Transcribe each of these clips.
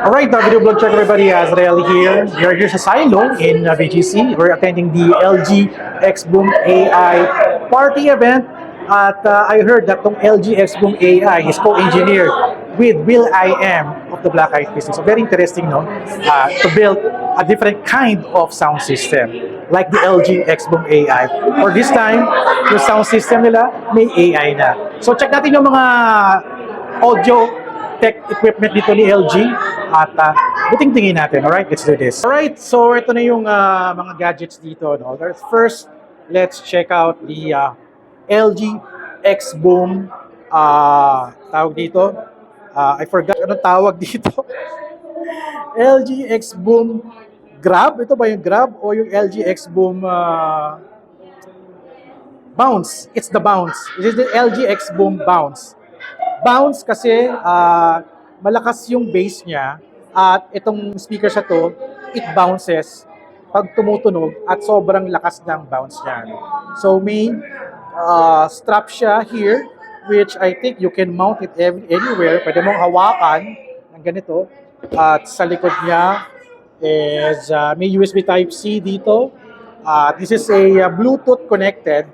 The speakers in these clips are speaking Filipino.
Alright, video blog check everybody, Azrael here. We are here sa Silo in BGC. We're attending the LG X-Boom AI party event. At I heard that tong LG X-Boom AI is co-engineered with Will I Am of the Black Eyed Peas. So very interesting, no? To build a different kind of sound system like the LG X-Boom AI. For this time, yung sound system nila may AI na. So check natin yung mga audio tech equipment dito ni LG at buting-tingin natin. Alright, let's do this. Alright, so ito na yung mga gadgets dito. No? First, let's check out the LG X-Boom tawag dito. I forgot anong tawag dito. LG X-Boom Grab. Ito ba yung Grab o yung LG X-Boom Bounce? It's the Bounce. This is the LG X-Boom Bounce. Bounce kasi malakas yung bass niya at itong speaker sa to, it bounces pag tumutunog at sobrang lakas ng bounce niya. So may strap siya here which I think you can mount it anywhere. Pwede mong hawakan ng ganito at sa likod niya is may USB Type-C dito. This is a Bluetooth connected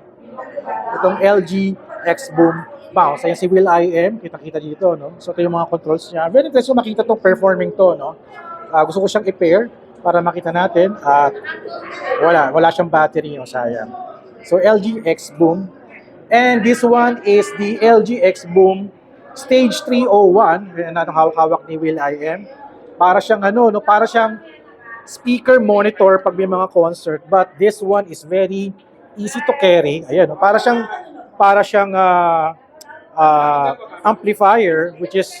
itong LG X-Boom Bounce. Ayan si Will I Am, kita-kita dito, no? So ito yung mga controls niya. Very interesting makita itong performing to, no? Gusto ko siyang i-pair para makita natin at wala siyang battery, no? Sayang. So LG X-Boom. And this one is the LG X-Boom Stage 301. Ayan natin hawak ni Will I Am. Para siyang no? Para siyang speaker monitor pag may mga concert. But this one is very easy to carry. Ayan, no? Para siyang amplifier, which is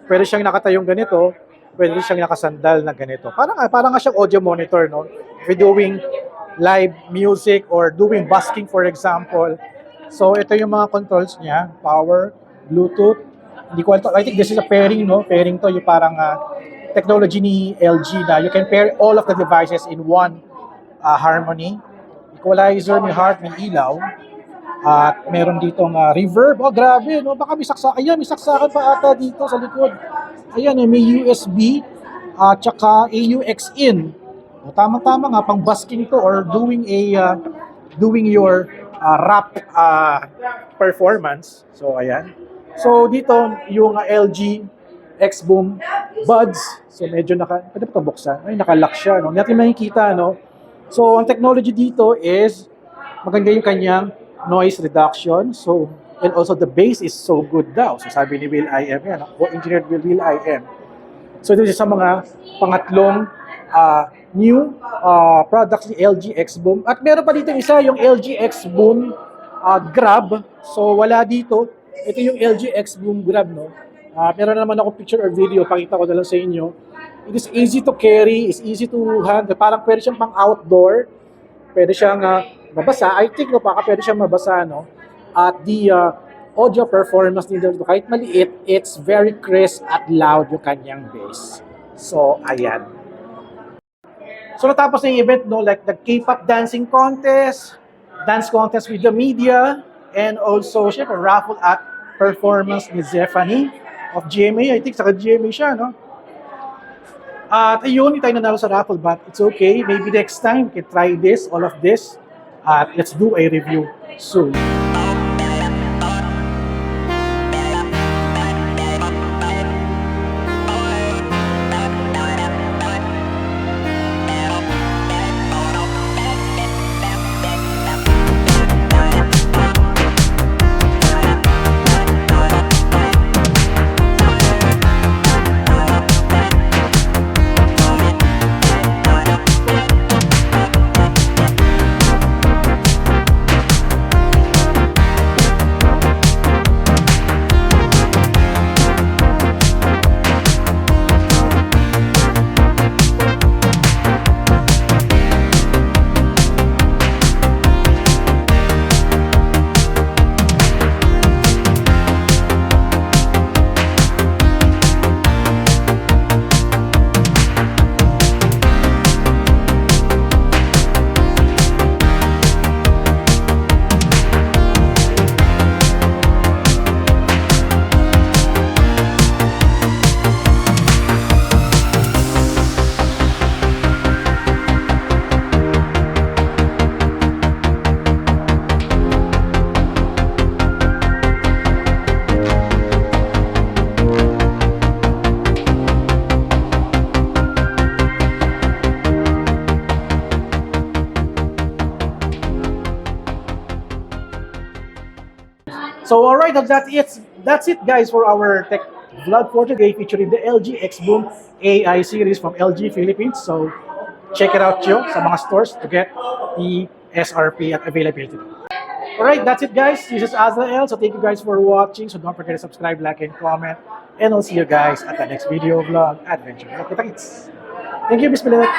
pwede siyang nakatayong ganito, pwede siyang nakasandal na ganito. Parang nga siyang audio monitor, no? If you're doing live music or doing busking, for example. So ito yung mga controls niya, power, Bluetooth. Hindi ko I think this is a pairing, no? Pairing to yung parang technology ni LG na you can pair all of the devices in one harmony. Equalizer, may heart, may ilaw. At meron ditong reverb. Oh, grabe, no? Baka may saksakan. Ayan, may saksakan pa ata dito sa likod. Ayan, may USB at saka AUX in. O, tama-tama nga, pang busking to or doing your rap performance. So, ayan. So, dito, yung LG X-Boom Buds. So, medyo pwede pa ito buksan? Ay, nakalock siya, no? Hindi natin makikita, no? So, ang technology dito is maganda yung kanyang noise reduction. So, and also the bass is so good daw. So, sabi ni Will I Am yan. Co-engineered with Will I Am. So, ito sa mga pangatlong new products ni LG X-Boom. At meron pa dito isa, yung LG X-Boom Grab. So, wala dito. Ito yung LG X-Boom Grab, no? Meron naman ako picture or video. Pakita ko na lang sa inyo. It is easy to carry. It's easy to handle. Parang pwede siyang pang outdoor. Pwede siyang mabasa. I think baka pwede siyang mabasa, no? At the audio performance nito, kahit maliit, it's very crisp at loud yung kanyang bass. So, ayan. So, natapos na yung event, no? Like the K-pop dancing contest, dance contest with the media, and also, syempre, raffle at performance ni Zephanie of GMA. I think saka GMA siya, no? At ayun, hindi tayo nanalo sa raffle, but it's okay. Maybe next time, we can try this, all of this. Let's do a review soon. So alright, that's it guys for our tech vlog for today featuring the LG X Boom AI series from LG Philippines. So check it out yo sa mga stores to get the SRP at availability. Alright, that's it guys. This is Azrael. So thank you guys for watching. So don't forget to subscribe, like, and comment. And I'll see you guys at the next video vlog adventure. Kita-kits. Thank you, Miss Milet.